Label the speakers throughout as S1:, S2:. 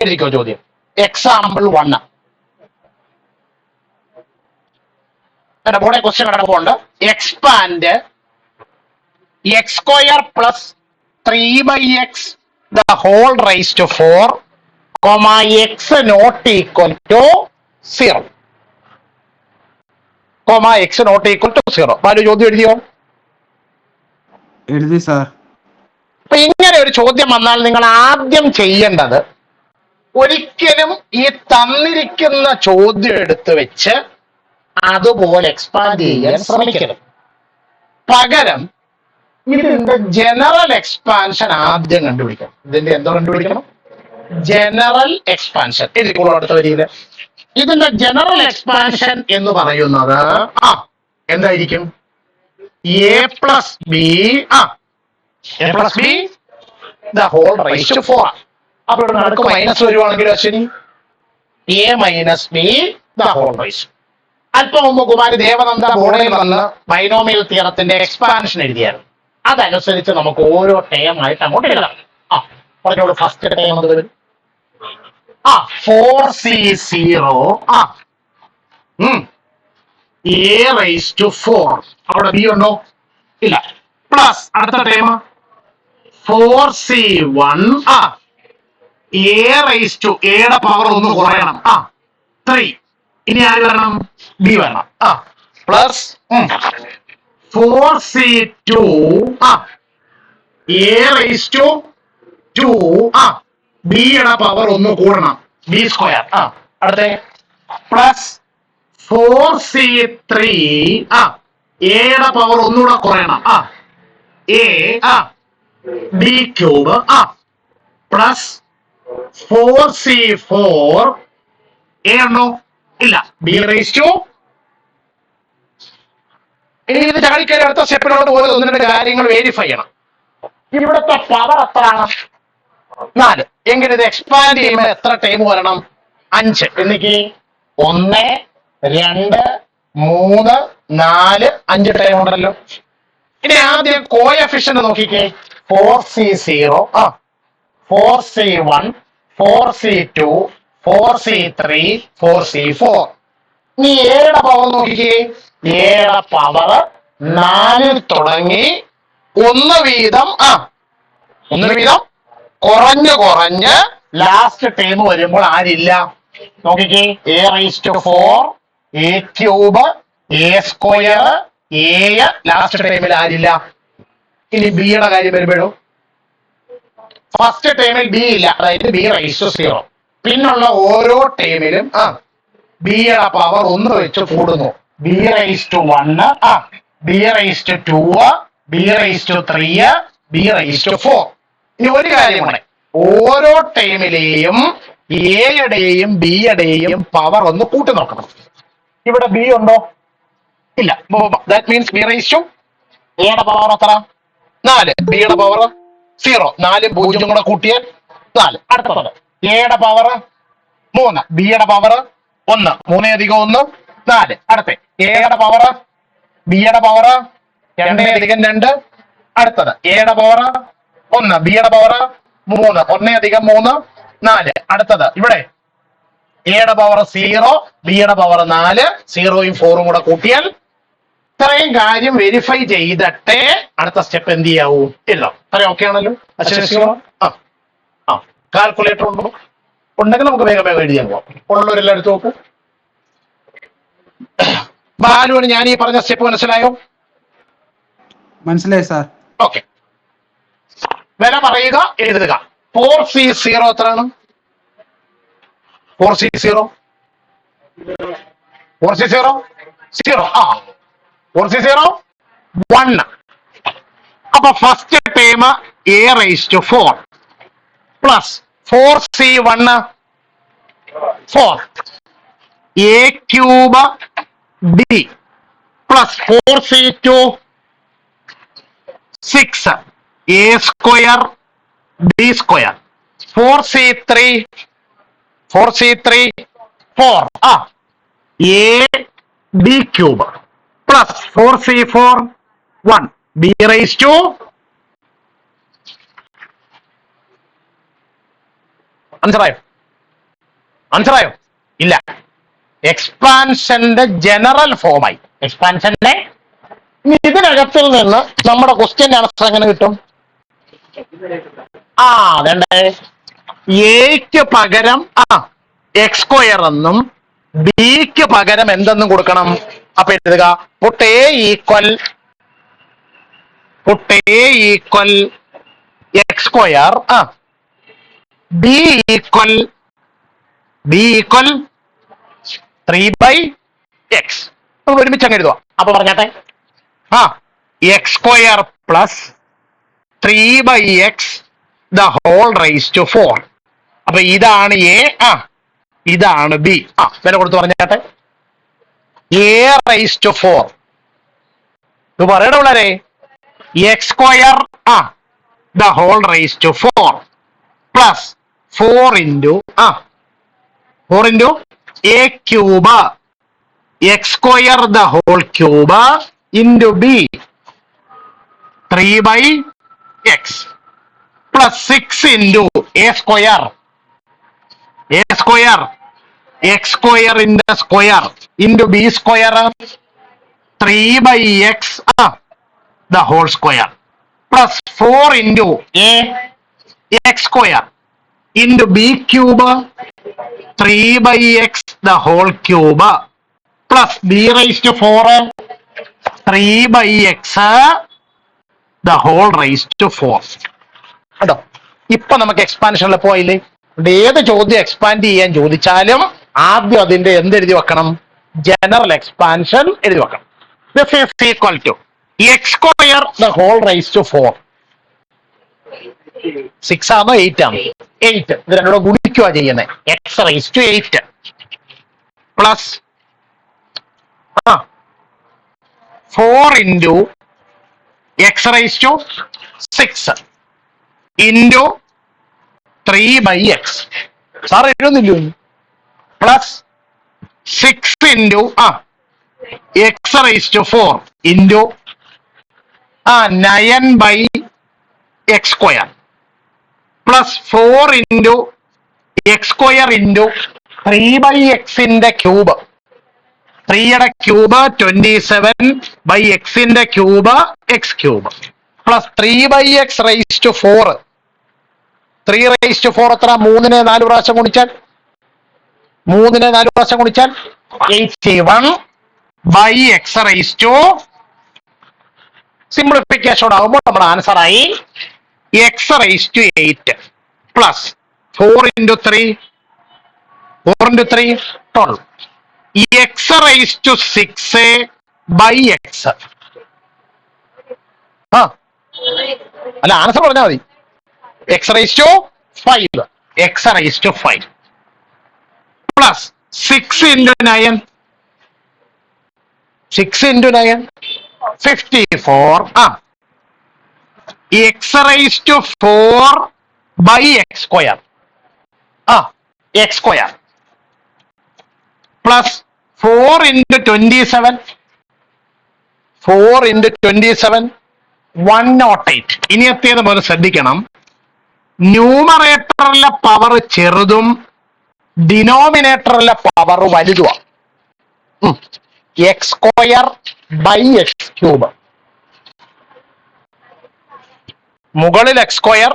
S1: എഴുതിക്കോ ചോദ്യം. എക്സാമ്പിൾ 1. എന്റെ കൂടെ ക്വസ്റ്റ്യൻ കിടപ്പുണ്ട്. Expand x square plus 3/x the whole raise to 4, x not equal to 0, x not equal to 0. Balu ചോദ്യം എഴുതിയോ?
S2: എഴുതി സാർ.
S1: അപ്പൊ ഇങ്ങനെ ഒരു ചോദ്യം വന്നാൽ നിങ്ങൾ ആദ്യം ചെയ്യേണ്ടത്, ഒരിക്കലും ഈ തന്നിരിക്കുന്ന ചോദ്യം എടുത്ത് വെച്ച് അതുപോലെ എക്സ്പാൻഡ് ചെയ്യാൻ ശ്രമിക്കരുത്. പകരം ഇതിന്റെ ജനറൽ എക്സ്പാൻഷൻ ആദ്യം കണ്ടുപിടിക്കണം. ഇതിന്റെ എന്തോ കണ്ടുപിടിക്കണം? General expansion. എഴുതിക്കോളൂ അടുത്ത വരിയില്. ഇതിന്റെ ജനറൽ എക്സ്പാൻഷൻ എന്ന് പറയുന്നത് എന്തായിരിക്കും? A plus B the whole raise to 4. അപ്പൊ ഇവിടെ നടുക്ക് മൈനസ് വരുവാണെങ്കിൽ Ashwini a minus B the whole raise. അല്പം മുമ്പ് കുമാരി ദേവനന്ദ ബോർഡിൽ വന്ന് ബൈനോമിയൽ തിയറത്തിന്റെ എക്സ്പാൻഷൻ എഴുതിയായിരുന്നു. അതനുസരിച്ച് നമുക്ക് ഓരോ ടേം ആയിട്ട് അങ്ങോട്ട് എഴുതാം. പറഞ്ഞോളൂ. ഫസ്റ്റ് ടേം അത് വരും 4c0 a raised to 4. അവിടെ ബി ഉണ്ടോ? ഇല്ല. പ്ലസ് അടുത്ത term 4c1 a raised to a യുടെ പവർ ഒന്ന് കുറയണം 3. ഇനി ആര് വരണം? ബി വരണം. Plus 4c2 a raised to 2 B യുടെ പവർ ഒന്ന് കൂടണം, ബി സ്ക്വയർ. അടുത്ത പ്ലസ് 4c3 എ യുടെ പവർ ഒന്നുകൂടെ കുറയണം, A B cube. Plus 4c4 A ഉണ്ടോ? ഇല്ല. B raise to. ഇനി ഇത് ചാടിക്കയറി അടുത്ത സ്റ്റെപ്പിനോട് പോലെ ഒന്ന് രണ്ട് കാര്യങ്ങൾ വെരിഫൈ ചെയ്യണം. ഇവിടുത്തെ പവർ എത്രയാണ്? 4. എങ്കിൽ ഇത് എക്സ്പാൻഡ് ചെയ്യുമ്പോൾ എത്ര ടൈം വരണം? 5. എനിക്ക് 1 2 3 4 5 ടൈം ഉണ്ടല്ലോ. ഇനി ആദ്യം കോഎഫിഷ്യന്റ് നോക്കിക്കേ. 4c0 4c1 4c2 4c3 4c4. ഇനി എയുടെ പവർ നോക്കിക്കേ. എയുടെ പവർ 4 തുടങ്ങി ഒന്ന് വീതം കുറഞ്ഞ് ലാസ്റ്റ് ടൈം വരുമ്പോൾ ആരില്ല? നോക്കിക്കേ. A raise to 4 A cube a square a. Last ടൈമിൽ ആരില്ല? ഇനി ബിയുടെ കാര്യം വരുമ്പോഴോ ഫസ്റ്റ് ടൈമിൽ ബി ഇല്ല, അതായത് ബി റൈസ് ടു 0. പിന്നുള്ള ഓരോ ടൈമിലും ബിയുടെ പവർ ഒന്ന് വെച്ച് കൂടുന്നു. B raise to 1 B raise to 2 b raise to 3 b raise to 4. ഇനി ഒരു കാര്യമാണ്, ഓരോ ടൈമിലെയും എയുടെയും ബിയുടെയും പവർ ഒന്ന് കൂട്ടി നോക്കണം. ഇവിടെ ബി ഉണ്ടോ? ഇല്ല. That means B raise to എയുടെ പവർ എത്ര? 4. ബിയുടെ പവർ 0. 4 0 കൂടെ കൂട്ടിയാൽ 4. അടുത്തത് എയുടെ പവർ 3 ബിയുടെ പവർ 1 3 അധികം 1 4. അടുത്ത എയുടെ പവർ ബിയുടെ പവർ 2 അധികം 2. അടുത്തത് എയുടെ പവർ 1 ബിയുടെ പവർ 3 1 അധികം 3 4. അടുത്തത് ഇവിടെ എയുടെ പവർ 0 ബിയുടെ പവർ 4 0യും 4ഉം കൂടെ കൂട്ടിയാൽ ഇത്രയും കാര്യം വെരിഫൈ ചെയ്തിട്ടേ അടുത്ത സ്റ്റെപ്പ് എന്ത് ചെയ്യാവൂ? എഴുതാം. അത്രയും ഓക്കെ ആണല്ലോ? കാൽക്കുലേറ്റർ ഉണ്ടോ? ഉണ്ടെങ്കിൽ നമുക്ക് വേഗം എഴുതിയാൽ പോവാം. ഉള്ളവരെല്ലാം എടുത്ത് നോക്ക്. ബാലുവിന് ഞാൻ ഈ പറഞ്ഞ സ്റ്റെപ്പ് മനസ്സിലായോ?
S2: മനസ്സിലായി സാർ.
S1: ഓക്കെ. വില പറയുക, എഴുതുക. 4c0 എത്രയാണ്? 4c0 4c0 4c0 1. അപ്പൊ first term A raise to 4 plus 4c1 4 A cube B plus 4c2 6 A square B square 4c3 4 A B cube plus 4c4 1 B raise to മനസ്സിലായോ? മനസ്സിലായോ? ഇല്ല. എക്സ്പാൻഷന്റെ general ഫോമായി. എക്സ്പാൻഷന്റെ ഇതിനകത്തിൽ നിന്ന് നമ്മുടെ ക്വസ്റ്റ്യൻ ആൻസർ എങ്ങനെ കിട്ടും? അതേ എക്ക് പകരം എക്സ് സ്ക്വയർ എന്നും ബിക്ക് പകരം എന്തെന്നും കൊടുക്കണം. അപ്പൊ എഴുതുക put A equal X square B equal 3/x. ഒരുമിച്ച് അങ്ങ് എഴുതുക. അപ്പൊ പറഞ്ഞാട്ടെ X square plus 3/x the whole raise to 4. അപ്പൊ ഇതാണ് എ, ഇതാണ് ബി. വില കൊടുത്ത് പറഞ്ഞാട്ടെ. എ റൈസ് ടു 4 ഇത് പറയണ വളരെ X square the whole raise to 4 plus 4 into A cube X square the whole cube into B 3/x plus 6 into A square X square into square into B square 3/x the whole square plus 4 into A X square into B cube 3/x the whole cube plus B raise to 4 3/x the whole raise to 4. കേട്ടോ, ഇപ്പൊ നമുക്ക് എക്സ്പാൻഷനിൽ പോയില്ലേ. ഏത് ചോദ്യം expand ചെയ്യാൻ ചോദിച്ചാലും ആദ്യം അതിന്റെ എന്തെഴുതി വെക്കണം? ജനറൽ എക്സ്പാൻഷൻ എഴുതി വെക്കണം. This is equal to X square the whole raise to 4. 6 ആണോ 8 ആണോ? 8. ഇത് രണ്ടോടെ ഗുണിക്കുക ചെയ്യുന്നത്. X raise to 8 plus 4 into X raise to 6 into 3/x. Sir എഴുതുന്നില്ലോ. Plus 6 into X raise to 4 into 9/x square plus 4 into X square into 3/xന്റെ cube. 3യുടെ cube 27/xന്റെ cube X cube plus 3/x raise to 4. 3 raise to 4 എത്ര? 3നെ 4 പ്രാവശ്യം ഗുണിച്ചാൽ 81/x raise to simplification ആകുമ്പോൾ നമ്മുടെ answer ആയി X raise to 8 plus 4 into 3 12 X raise to 6/x. അല്ല, ആൻസർ പറഞ്ഞാൽ മതി. X raise to 5 plus 6 into 9 54 X raise to 4/x square X square plus 4 into 27 108. ഇനി എത്തിയത് പോലെ ശ്രദ്ധിക്കണം. ന്യൂമറേറ്ററിലെ പവർ ചെറുതും ഡിനോമിനേറ്ററിലെ പവർ വലുതുമാണ്. X square by X cube. മുകളിൽ എക്സ് സ്ക്വയർ,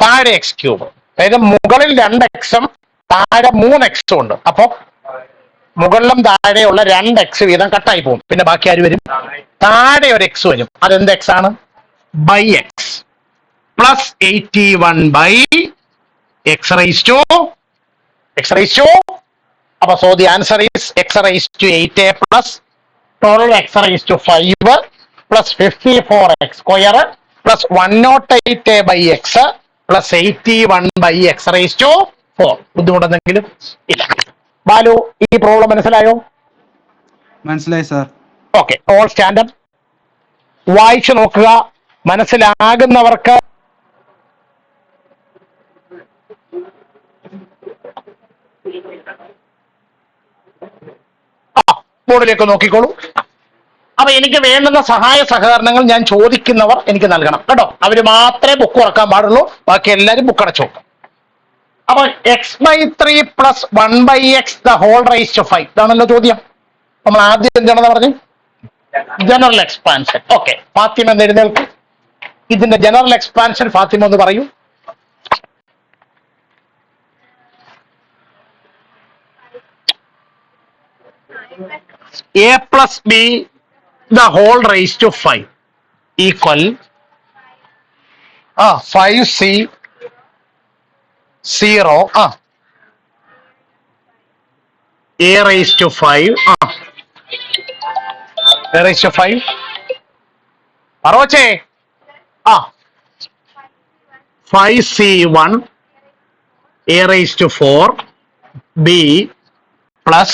S1: താഴെ എക്സ് ക്യൂബ്. അതായത് മുകളിൽ 2x താഴെ 3x ഉണ്ട്. അപ്പൊ മുകളിലും താഴെയുള്ള 2x വീതം കട്ടായി പോകും. പിന്നെ ബാക്കി ആര് വരും? താഴെ ഒരു എക്സ് വരും. അതെന്ത് എക്സ് ആണ്? By X plus 81/x raise to അപ്പൊ so the answer is X raise to 8a plus 12x raise to 5 plus 54x square plus 108a/x plus 81/x raise to 4. ബുദ്ധിമുട്ടെന്തെങ്കിലും ഇല്ല. ബാലു, ഈ പ്രോബ്ലം മനസ്സിലായോ?
S2: മനസ്സിലായി സാർ.
S1: ഓക്കെ, ഓൾ സ്റ്റാൻഡപ്പ് വായിച്ചു നോക്കുക. മനസ്സിലാകുന്നവർക്ക് ബോർഡിലേക്ക് നോക്കിക്കോളൂ. അപ്പൊ എനിക്ക് വേണ്ടുന്ന സഹായ സഹകരണങ്ങൾ ഞാൻ ചോദിക്കുന്നവർ എനിക്ക് നൽകണം കേട്ടോ. അവര് മാത്രമേ ബുക്ക് തുറക്കാൻ പാടുള്ളൂ. ബാക്കി എല്ലാവരും ബുക്ക് അടച്ചു. അപ്പൊ x/3 plus 1/x the whole raise to 5 ഇതാണല്ലോ ചോദ്യം. നമ്മൾ ആദ്യം എന്താണെന്ന് പറഞ്ഞു? General expansion. ഓക്കെ, ഫാത്തിമ എന്ന് എഴുന്നേൽക്കും. ഇതിന്റെ ജനറൽ എക്സ്പാൻഷൻ ഫാത്തിമ ഒന്ന് പറയൂ. a plus b the whole raised to 5 equal 5c 0 a raised to 5 a raised to 5 പറവച്ചേ 5c1 a raised to 4 b plus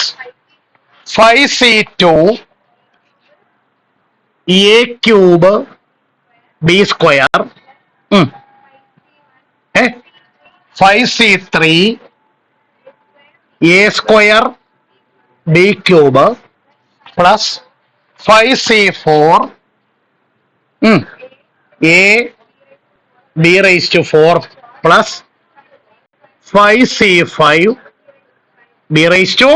S1: 5c2 a cube b square 5c3 a square b cube plus 5c4 a b raised to 4 plus 5c5 b raised to.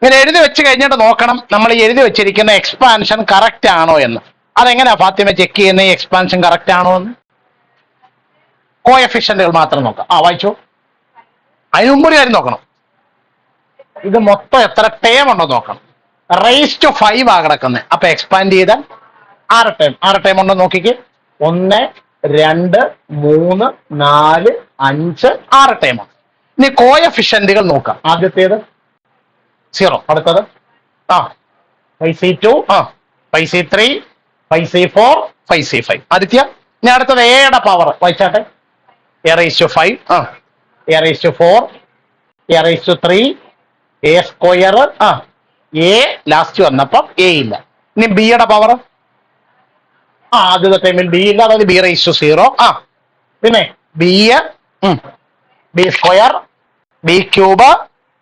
S1: ഇങ്ങനെ എഴുതി വെച്ച് കഴിഞ്ഞിട്ട് നോക്കണം നമ്മൾ ഈ എഴുതി വെച്ചിരിക്കുന്ന expansion correct ആണോ എന്ന്. അതെങ്ങനെയാ ഫാത്തിമ ചെക്ക് ചെയ്യുന്ന ഈ എക്സ്പാൻഷൻ കറക്റ്റ് ആണോ എന്ന്? കോഎഫിഷ്യന്റുകൾ മാത്രം നോക്കാം. വായിച്ചോ. അതിന് മുമ്പ് ഒരു കാര്യം നോക്കണം, ഇത് മൊത്തം എത്ര ടേം ഉണ്ടോ നോക്കണം. റേസ് ടു 5 കിടക്കുന്നത്. അപ്പൊ എക്സ്പാൻഡ് ചെയ്താൽ 6 ടേം ഉണ്ടോ നോക്കിക്ക്. 1 2 3 4 5 6 ടേം ഉണ്ട്. ഇനി കോഎഫിഷ്യന്റുകൾ നോക്കാം. ആദ്യത്തേത് 0, അടുത്തത് 5c2 5c3 5c4 5c5. Aditya, ഇനി അടുത്തത് എയുടെ power വായിച്ചാട്ടെ. a raised to 5 a raised to 4 a raised to 3 a square a last വന്നപ്പം a ഇല്ല. ഇനി ബിയുടെ പവർ ആദ്യത്തെ ടൈമിൽ ബി ഇല്ല, അതായത് b raised to 0 പിന്നെ b square b cube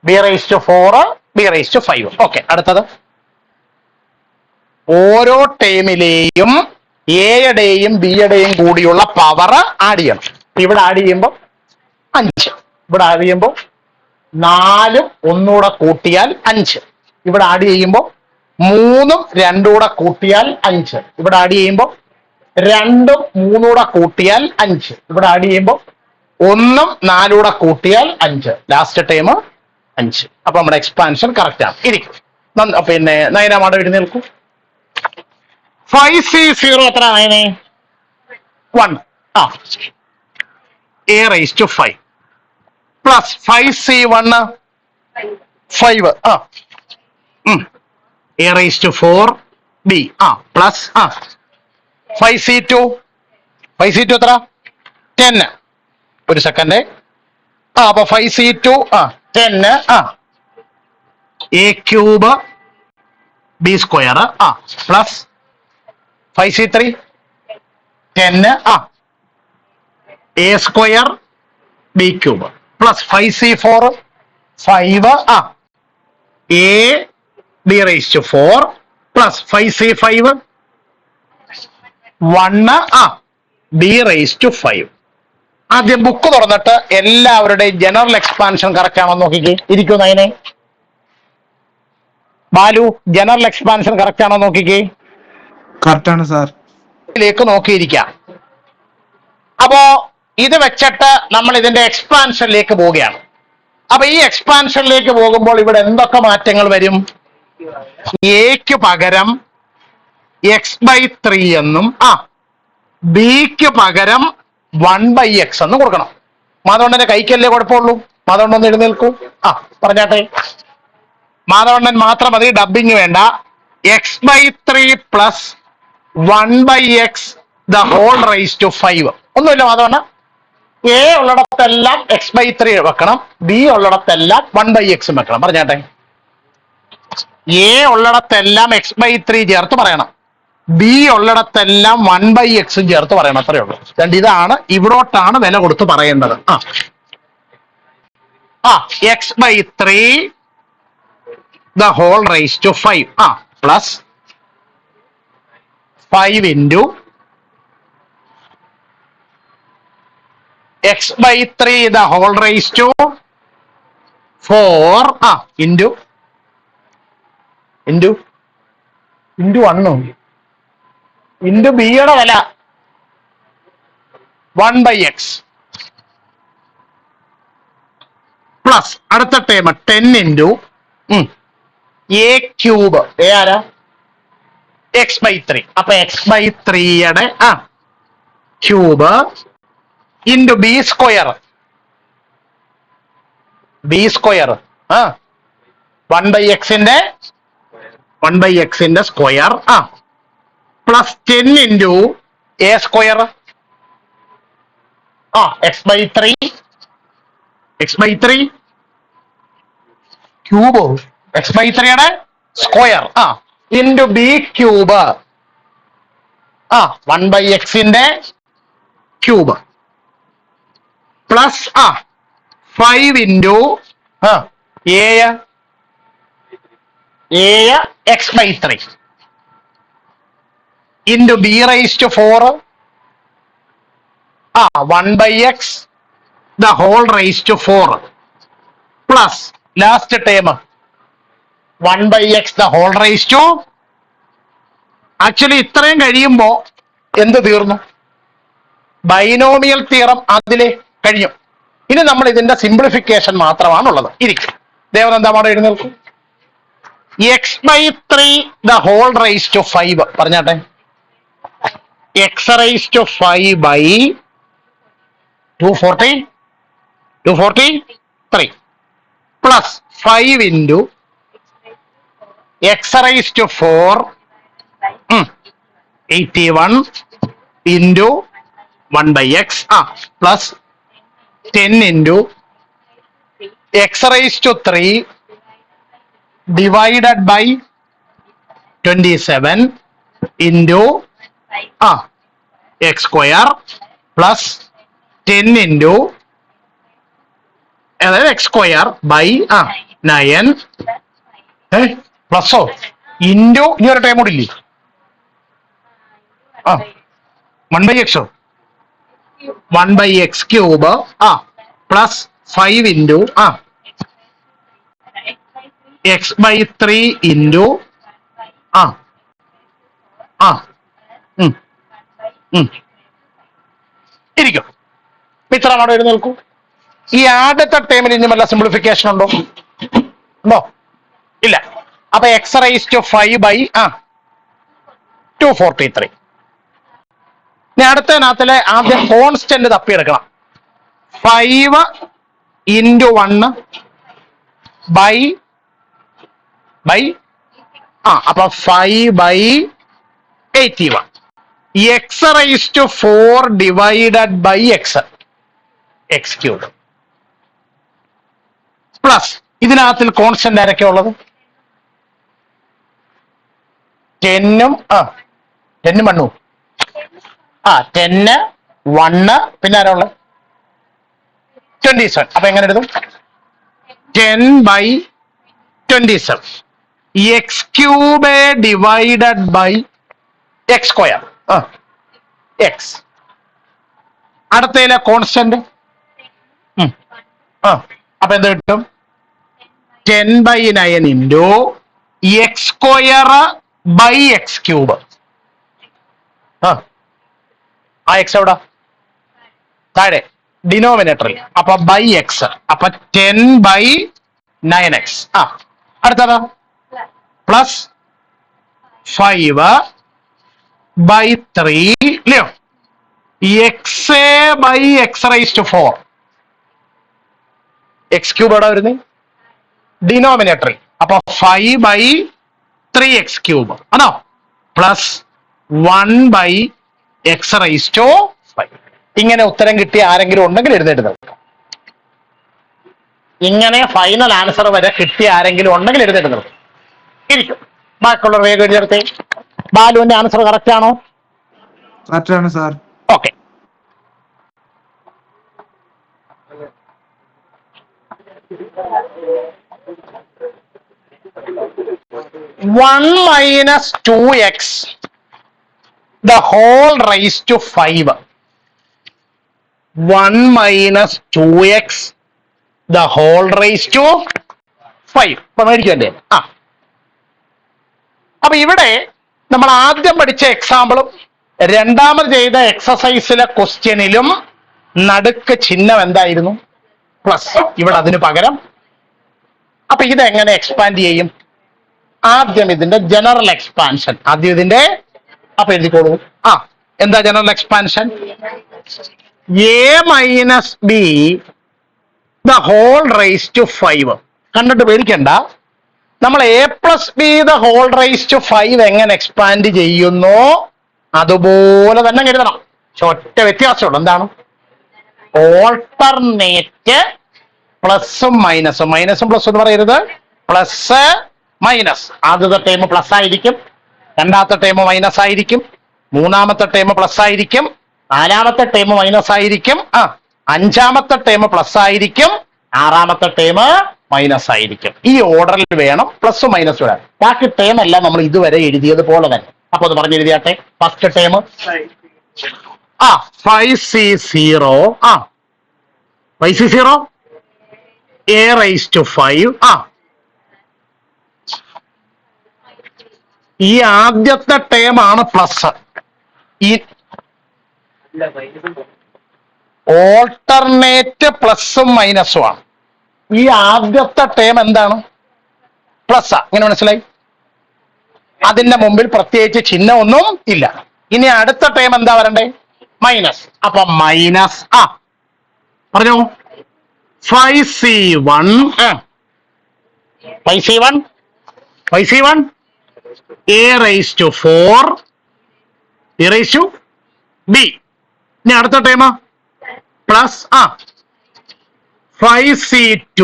S1: b raised to 4 b raised to 5. Okay, അടുത്തത് ഓരോ ടേമിലെയും എയുടെയും ബിയുടെയും കൂടിയുള്ള പവർ ആഡ് ചെയ്യണം. ഇവിടെ ആഡ് ചെയ്യുമ്പോൾ 5, ഇവിടെ ആഡ് ചെയ്യുമ്പോൾ 4 ഒന്നുകൂടെ കൂട്ടിയാൽ 5, ഇവിടെ ആഡ് ചെയ്യുമ്പോൾ 3 2 കൂടെ കൂട്ടിയാൽ 5, ഇവിടെ ആഡ് ചെയ്യുമ്പോൾ 2 3 കൂടെ കൂട്ടിയാൽ 5, ഇവിടെ ആഡ് ചെയ്യുമ്പോൾ 1 4 കൂടെ കൂട്ടിയാൽ 5, ലാസ്റ്റ് ടൈം 5. അപ്പൊ നമ്മുടെ എക്സ്പാൻഷൻ കറക്റ്റ് ആണ്. ഇരിക്കും. പിന്നെ നയനാമാടെ എഴുന്നേൽക്കൂ. 5c0 എത്ര നയനെ? 1 a raised to 5 plus 5c1 5 a raised to 4 b plus 5c2 എത്ര? 10. ഒരു സെക്കൻഡ്. അപ്പൊ 5c2 10 a cube b square plus 5c3 10 a square b cube plus 5c4 5 a b raised to 4 plus 5c5 1 b raised to 5. ആദ്യം book തുറന്നിട്ട് എല്ലാവരുടെയും general expansion correct ആണോ നോക്കിക്കേ. ഇരിക്കും അതിനെ. ബാലു, ജനറൽ എക്സ്പാൻഷൻ കറക്റ്റ് ആണോ നോക്കിക്കേ.
S2: കറക്റ്റ് ആണ് സാർ.
S1: ഇതിലേക്ക് നോക്കിയിരിക്കാം. അപ്പോ ഇത് വെച്ചിട്ട് നമ്മൾ ഇതിന്റെ എക്സ്പാൻഷനിലേക്ക് പോവുകയാണ്. അപ്പൊ ഈ എക്സ്പാൻഷനിലേക്ക് പോകുമ്പോൾ ഇവിടെ എന്തൊക്കെ മാറ്റങ്ങൾ വരും? എക്ക് പകരം x/3 എന്നും ബിക്ക് പകരം 1/x എന്ന് കൊടുക്കണം. മാധവണ്ണന്റെ കൈക്കല്ലേ കുഴപ്പമുള്ളൂ. മാധവണ്ണൻ എഴുന്നേൽക്കൂ. പറഞ്ഞാട്ടെ. മാധവണ്ണൻ മാത്രം മതി, ഡബിങ് വേണ്ട. x/3 plus 1/x the whole raise to 5. ഒന്നുമില്ല മാധവണ്ണ. a ഉള്ളിടത്തെല്ലാം x/3 വെക്കണം, b ഉള്ളിടത്തെല്ലാം 1/x വെക്കണം. പറഞ്ഞാട്ടെ. a ഉള്ളിടത്തെല്ലാം x/3 ചേർത്ത് പറയണം, b ഉള്ളിടത്തെല്ലാം 1/x ചേർത്ത് പറയണം. അത്രയേ ഉള്ളൂ. ഇതാണ് ഇവിടോട്ടാണ് വില കൊടുത്ത് പറയേണ്ടത്. x/3 the whole raise to 5 plus 5 into x/3 the whole raised to 4 into 1 into b യുടെ വില 1/x പ്ലസ് അടുത്ത term 10 into a cube a ആരാ x/3 അപ്പൊ x/3 യുടെ cube into b square 1/x ന്റെ square plus 10 into a square x/3 cube x/3 യുടെ square into b cube 1/x ന്റെ cube plus 5 into a x/3 into b raised to 4 1/x the whole raised to 4 plus last term 1/x the whole raised to actually ഇത്രയും കഴിയുമ്പോ എന്ത് തീർന്നു binomial theorem അതിലെ കഴിഞ്ഞു ഇനി നമ്മൾ ഇതിന്റെ സിംപ്ലിഫിക്കേഷൻ മാത്രമാണുള്ളത് ഇരിക്കും ദേവൻ എന്താ പാടെ എഴുന്നേൽക്കും x/3 the whole raised to 5 പറഞ്ഞാട്ടെ x raised to 5 by 243 plus 5 into x raised to 4 81 into 1/x plus 10 into x raised to 3 divided by 27 into x square plus 10 into x square by 9 പ്ലസോ into ഇനി ഒരു time കൂടി ഇല്ലേ 1/x 1/x cube plus 5 into x/3 into ഇരിക്കും ഇത്ര അവിടെ എഴുതി നിൽക്കൂ ഈ ആദ്യത്തെ ടേമിൽ ഇനി വല്ല സിംപ്ലിഫിക്കേഷൻ ഉണ്ടോ ഇല്ല അപ്പൊ x raised to 5 by 243 ഇനി അടുത്തതിനകത്തിലെ ആദ്യം കോൺസ്റ്റന്റ് തപ്പിയെടുക്കണം 5 into 1 by അപ്പൊ 5 by 81 x raised to 4 divided by x cubed plus ഇതിനകത്തിൽ കോൺസ്റ്റന്റ് ആരൊക്കെ ഉള്ളത് 10 മണ്ണു 10 1 പിന്നെ ആരാ ഉള്ളത് 27 അപ്പൊ എങ്ങനെ എഴുതും 10 by 27 x cube divided by x square x അടുത്തതിലെ കോൺസ്റ്റന്റ് അപ്പൊ എന്ത് കിട്ടും 10 by 9 into x square by x cube x എവിടാ താഴെ ഡിനോമിനേറ്ററിൽ അപ്പൊ ബൈ എക്സ് അപ്പൊ 10 by 9x അടുത്തത് പ്ലസ് 5 by 3 ഇല്ലയോ X by X raise to 4 X cube എവിടെ വരുന്നത് ഡിനോമിനേറ്ററിൽ അപ്പൊ 5 by 3x ക്യൂബ് ആണോ plus 1 by x raise to 5 ഇങ്ങനെ ഉത്തരം കിട്ടിയ ആരെങ്കിലും ഉണ്ടെങ്കിൽ എഴുന്നേറ്റ് നിൽക്കാം ഇങ്ങനെ ഫൈനൽ ആൻസർ വരെ കിട്ടിയ ആരെങ്കിലും ഉണ്ടെങ്കിൽ എഴുന്നേറ്റ് നിൽക്കും ഇരിക്കും ബാക്കിയുള്ള വേഗം എഴുതിയെടുത്തേ ബാലുവിന്റെ ആൻസർ കറക്റ്റ് ആണോ
S2: കറക്റ്റ് ആണ് sir
S1: okay one minus 2x the whole raised to 5 1 minus 2x the whole raised to 5. ഇപ്പൊ മേടിക്കല്ലേ? അപ്പൊ ഇവിടെ നമ്മൾ ആദ്യം പഠിച്ച എക്സാമ്പിളും രണ്ടാമത് ചെയ്ത എക്സസൈസിലെ ക്വസ്റ്റ്യനിലും നടുക്ക് ചിഹ്നം എന്തായിരുന്നു? പ്ലസ്. ഇവിടെ അതിന് പകരം. അപ്പൊ ഇതെങ്ങനെ എക്സ്പാൻഡ് ചെയ്യും? ആദ്യം ഇതിന്റെ ജനറൽ എക്സ്പാൻഷൻ. അപ്പൊ എഴുതിക്കോളൂ. എന്താ general expansion? A minus B the whole raise to 5. കണ്ടിട്ട് പേടിക്കണ്ട. നമ്മൾ A plus B the whole raise to 5 എങ്ങനെ എക്സ്പാൻഡ് ചെയ്യുന്നു അതുപോലെ തന്നെ എഴുതണം. ഒറ്റ വ്യത്യാസമുള്ളൂ. എന്താണ്? ഓൾട്ടർനേറ്റ് പ്ലസും മൈനസും. മൈനസും പ്ലസ് എന്ന് പറയരുത്. Plus minus. ആദ്യത്തെ ടേം പ്ലസ് ആയിരിക്കും, രണ്ടാമത്തെ ടേം മൈനസ് ആയിരിക്കും, മൂന്നാമത്തെ ടേം പ്ലസ് ആയിരിക്കും, നാലാമത്തെ ടേം മൈനസ് ആയിരിക്കും, അഞ്ചാമത്തെ ടേം പ്ലസ് ആയിരിക്കും, ആറാമത്തെ ടേം മൈനസ് ആയിരിക്കും. ഈ ഓർഡറിൽ വേണം പ്ലസ് മൈനസ് വരാൻ. ബാക്കി ടേം എല്ലാം നമ്മൾ ഇതുവരെ എഴുതിയത് പോലെ തന്നെ. അപ്പൊ അത് പറഞ്ഞെഴുതിയാട്ടെ. First term 5c0 5c0 a raised to 5. ഈ ആദ്യത്തെ ടേം ആണ് പ്ലസ്. ഈ ഓൾട്ടർനേറ്റ് പ്ലസും മൈനസും ആണ്. ഈ ആദ്യത്തെ ടേം എന്താണ്? പ്ലസ്. ഇങ്ങനെ മനസ്സിലായി? അതിന്റെ മുമ്പിൽ പ്രത്യേകിച്ച് ചിഹ്നമൊന്നും ഇല്ല. ഇനി അടുത്ത ടേം എന്താ വരണ്ടേ? മൈനസ്. അപ്പൊ മൈനസ് പറഞ്ഞു 5c1 a raised to 4 a raised to b. ഇനി അടുത്ത term plus 5c2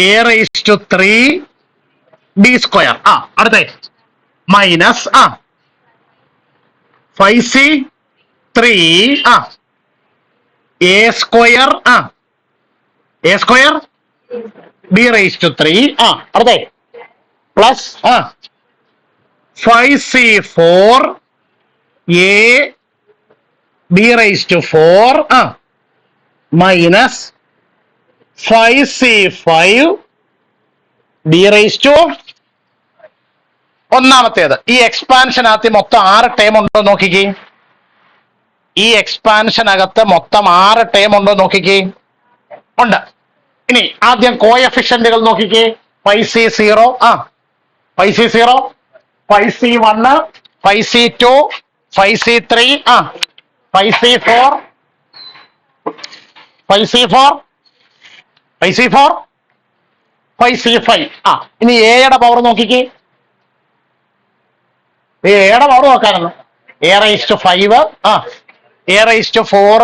S1: a raised to 3 b square. അടുത്ത minus 5c3 a square b raised to 3. അടുത്ത plus 5c4 a b raised to 4 minus 5c5 b raised to ഒന്നാമത്തേത്. ഈ എക്സ്പാൻഷനകത്ത് മൊത്തം 6 term ഉണ്ടോ നോക്കിക്കേ. ഈ എക്സ്പാൻഷനകത്ത് മൊത്തം 6 ടേം ഉണ്ടോ നോക്കിക്കേ. ഉണ്ട്. ഇനി ആദ്യം കോഎഫിഷ്യന്റുകൾ നോക്കിക്കേ. 5c0 5c0 5c1 5c2 5c3 5c4 5c4 5c4 5c5. ഇനി എയുടെ പവർ നോക്കിക്കേ. എയുടെ power നോക്കാനല്ലോ. a raised to 5 a raised to 4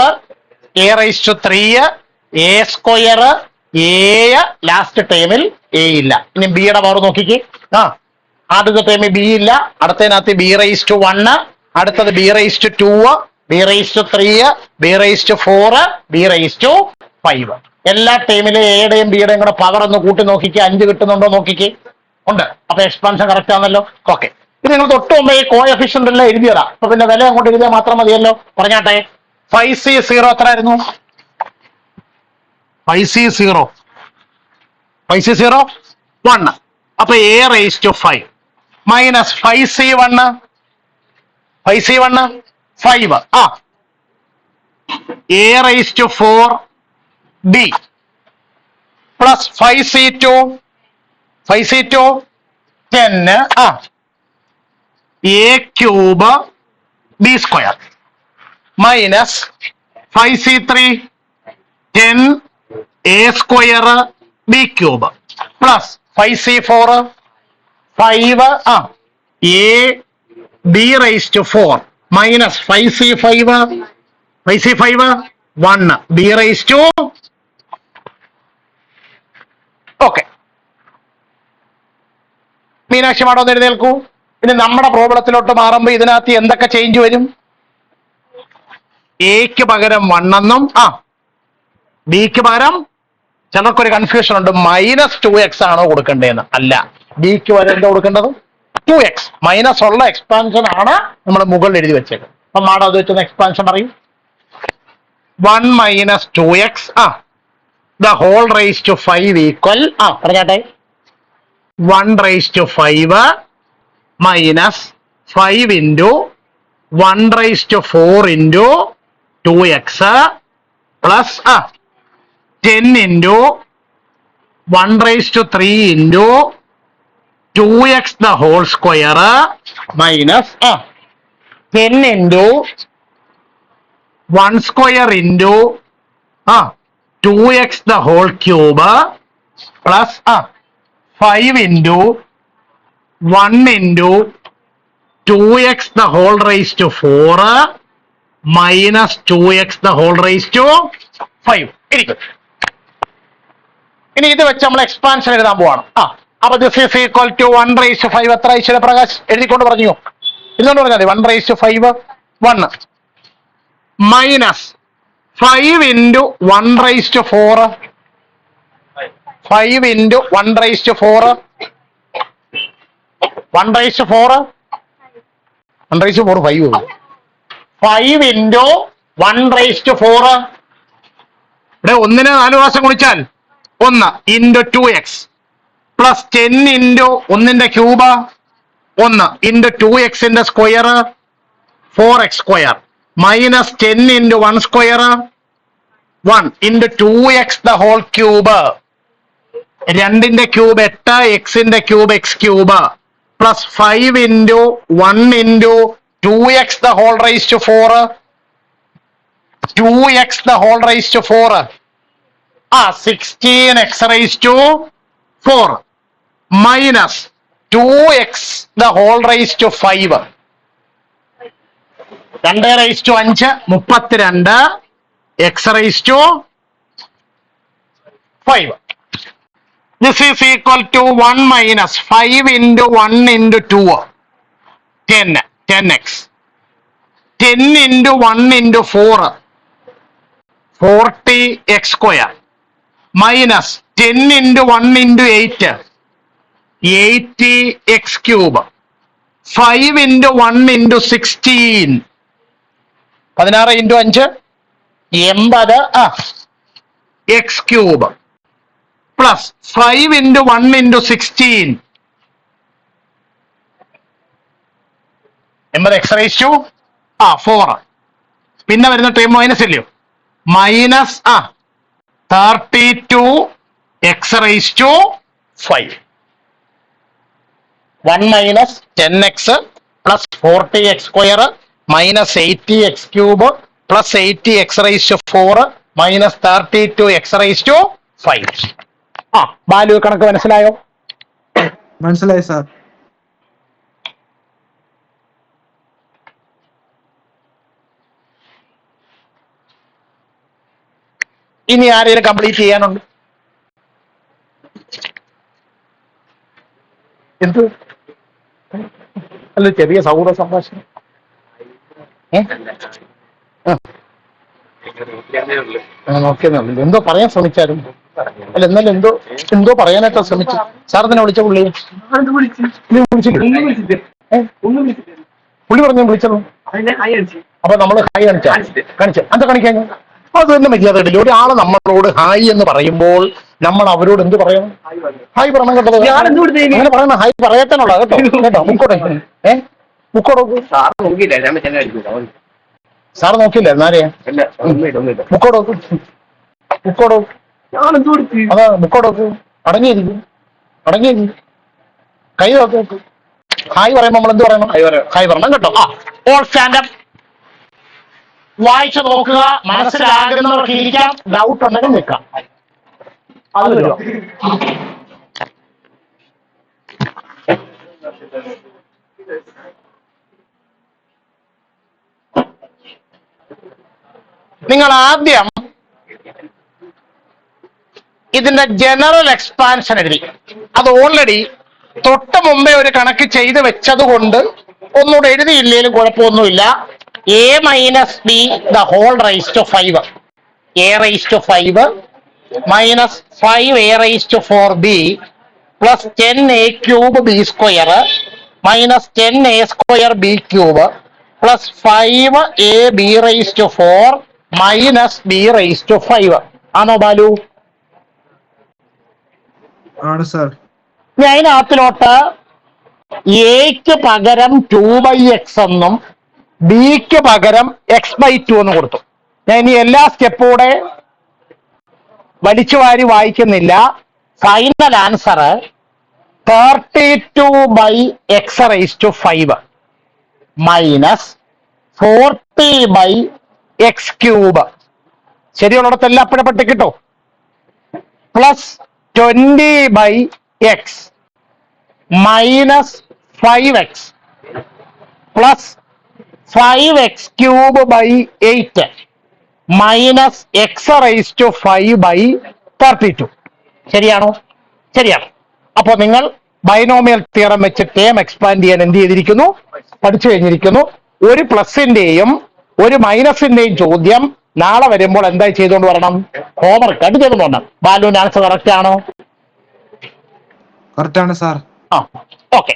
S1: a raised to 3 a square a. Last ടൈമിൽ a ഇല്ല. ഇനി ബിയുടെ പവർ നോക്കിക്കേ. ആദ്യത്തെ ടൈമിൽ ബി ഇല്ല. അടുത്തതിനകത്ത് b raised to 1, അടുത്തത് b raised to 2 b raised to 3 b raised to 4 b raised to 5. എല്ലാ ടൈമിലും എയുടെയും ബിയുടെയും കൂടെ പവർ ഒന്ന് കൂട്ടി നോക്കിക്കേ. 5 കിട്ടുന്നുണ്ടോ നോക്കിക്കേ. ഉണ്ട്. അപ്പൊ എക്സ്പാൻഷൻ കറക്റ്റ് ആണല്ലോ. ഓക്കെ. ഇത് നിങ്ങൾ തൊട്ട് മുമ്പ് ഈ കോഎഫിഷ്യന്റ് എല്ലാം എഴുതിയതാ. അപ്പൊ പിന്നെ വില അങ്ങോട്ട് എഴുതിയാൽ മാത്രം മതിയല്ലോ. പറഞ്ഞാട്ടെ. 5c0 എത്ര ആയിരുന്നു? 5c0 1. അപ്പൊ a raised to 5 minus 5c1 5 a raised to 4 b plus 5c2 10 a cube b square minus 5c3 10 a square b cube plus 5c4 5 a b raised to 4 minus 5c5 1 b raised to. Okay. Meenakshi madam ഒന്ന് എഴുന്നേൽക്കൂ. ഇനി നമ്മുടെ പ്രോബ്ലത്തിലോട്ട് മാറുമ്പോൾ ഇതിനകത്ത് എന്തൊക്കെ change വരും? എക്ക് പകരം 1 എന്നും ബിക്ക് പകരം ചിലർക്കൊരു കൺഫ്യൂഷൻ ഉണ്ട്. -2x ആണോ കൊടുക്കേണ്ടതെന്ന്. അല്ല, ബിക്ക് വരെ എന്താ കൊടുക്കേണ്ടത്? 2x. മൈനസ് ഉള്ള എക്സ്പാൻഷൻ ആണ് നമ്മൾ മുകളിൽ എഴുതി വെച്ചേക്കുന്നത്. അപ്പൊ മാഡം അത് വെച്ചൊന്ന് എക്സ്പാൻഷൻ പറയും. 1 minus 2x the whole raise to 5 equal പറഞ്ഞാട്ടെ 1 raise to 5 minus 5 into 1 raise to 4 into 2x plus 10 into 1 raise to 3 into 2x the whole square minus 10 into 1 square into 2x the whole cube plus 5 into 1 into 2x the whole raised to 4 minus 2x the whole raised to 5. ഇനി ഇത് വെച്ച് നമ്മൾ expansion എഴുതാൻ പോവാണ്. അപ്പൊ this is equal to 1 raise to 5 എത്ര ഈശ്വര പ്രകാശ് എഴുതിക്കൊണ്ട് പറഞ്ഞു ഇന്നുകൊണ്ട് പറഞ്ഞാൽ 1 raise to 5 1 minus 5 into 1 raise to 4 5 into 1 raise to 4 1 raise to 4 1 raise to 4 5 5 into 1 raise to 4 ഇവിടെ 1 4 പ്രാവശ്യം കുടിച്ചാൽ 1 into 2x plus 10 into 1 cube 1 into 2x square 4x square minus 10 into 1 square 1 into 2x the whole cube 2 cube 8 x cube x cube plus 5 into 1 into 2x the whole raise to 4 2x the whole raise to 4 16x raised to 4 minus 2x the whole raised to 5 2 raised to 5 32 x raised to 5. This is equal to 1 minus 5 into 1 into 2 10x 10 into 1 into 4 40x square minus 10 into 1 into 8 80x cube 5 into 1 into 16 16 into 5 80 x cube plus 5 into 1 into 16 80 x raised to 4 പിന്നെ വരുന്ന term minus ഇല്ലയോ minus 32 x raised to 5 1 minus 10x plus 40x square minus 80x cube plus 80x raised to 4 minus 32x raised to 5. Balu കണക്ക് മനസ്സിലായോ?
S2: മനസ്സിലായി sir.
S1: ഇനി ആരെയും complete ചെയ്യാനുണ്ട്? എന്ത് അല്ല ചെറിയ സൗഹൃദ സംഭാഷണം നോക്കിയെന്നുള്ളൂ. എന്തോ പറയാൻ ശ്രമിച്ചാലും അല്ല എന്നാലും എന്തോ പറയാനായിട്ടാ ശ്രമിച്ചു. സാർ തന്നെ വിളിച്ച പുള്ളി പുള്ളി പറഞ്ഞു വിളിച്ചത്. അപ്പൊ നമ്മള് ഹായ് കാണിച്ച എന്താ കാണിക്കാൻ? അത് തന്നെ മര്യാദ ഇടില്ല. ഒരാള് നമ്മളോട് ഹായ് എന്ന് പറയുമ്പോൾ നമ്മൾ അവരോട് എന്ത് പറയണം? ഹായ് പറയണം കേട്ടോ. അങ്ങനെ പറയണം. ഹായ് പറയത്താനുള്ള കേട്ടോ കേട്ടോ. ബുക്കോടെ ബുക്കോടെ സാറ് നോക്കിയില്ല എന്നാരെയാ ബുക്കോടെ ബുക്കോടെ അതാ ബുക്കോടെ അടങ്ങിയിരിക്കും കൈ നോക്ക്. ഹായ് പറയുമ്പോ നമ്മൾ എന്ത് പറയണം? ഹായ് പറയണം കേട്ടോ. ഓൾ സ്റ്റാൻഡപ്പ് വായിച്ചു നോക്കുക. മനസ്സിലാകുന്നവർക്ക് ഇരിക്കാം, ഡൗട്ട് ഉണ്ടെങ്കിൽ നിൽക്കാം. അത് വരുമോ? നിങ്ങൾ ആദ്യം ഇതിന്റെ ജനറൽ എക്സ്പാൻഷൻ എഴുതി. അത് ഓൾറെഡി തൊട്ട് മുമ്പേ ഒരു കണക്ക് ചെയ്ത് വെച്ചത് കൊണ്ട് ഒന്നുകൂടെ എഴുതിയില്ലേലും കുഴപ്പമൊന്നുമില്ല. a minus b the whole raised to 5 a raised to 5 minus 5 a raised to 4b plus 10 a cube b square minus 10 a square b cube plus 5 a b raised to 4 minus B raise to 5 ആണോ ബാലു?
S2: ആണ് sir.
S1: ഇനി അതിനകത്തിലോട്ട് എക്ക് പകരം 2/x എന്നും ബിക്ക് പകരം x/2 എന്ന് കൊടുത്തു. ഞാൻ ഇനി എല്ലാ സ്റ്റെപ്പൂടെ വലിച്ചു വാരി വായിക്കുന്നില്ല. Final answer 32/x⁵ minus 40/x³ ശരിയുള്ളിടത്തെല്ലാം അപ്പോഴപ്പെട്ട് കിട്ടും. Plus 20/x minus 5x plus 5x³ minus x⁵5/32 ശരിയാണോ? ശരിയാണ്. അപ്പൊ നിങ്ങൾ ബൈനോമിയൽ തിയറം വെച്ച് ടേം എക്സ്പാൻഡ് ചെയ്യാൻ എന്ത് ചെയ്തിരിക്കുന്നു? പഠിച്ചു കഴിഞ്ഞിരിക്കുന്നു. ഒരു പ്ലസിന്റെയും ഒരു മൈനസിന്റെയും ചോദ്യം നാളെ വരുമ്പോൾ എന്തായി ചെയ്തുകൊണ്ട് വരണം? ഹോംവർക്ക് ആയിട്ട് ചെയ്തുകൊണ്ട് വരണം. ബാലുവിന്റെ ആൻസർ കറക്റ്റ് ആണോ?
S2: കറക്റ്റ് ആണ് സാർ.
S1: ആ ഓക്കെ.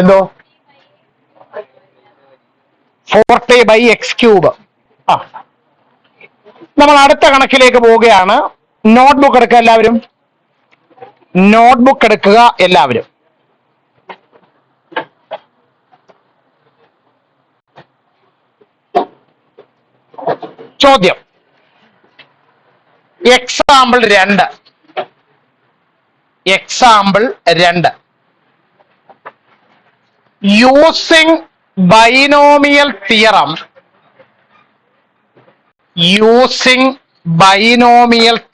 S1: എന്തോ 40/x³. ആ നമ്മൾ അടുത്ത കണക്കിലേക്ക് പോവുകയാണ്. നോട്ട്ബുക്ക് എടുക്കുക എല്ലാവരും. നോട്ട്ബുക്ക് എടുക്കുക എല്ലാവരും. ചോദ്യം example 2. Example 2. Using binomial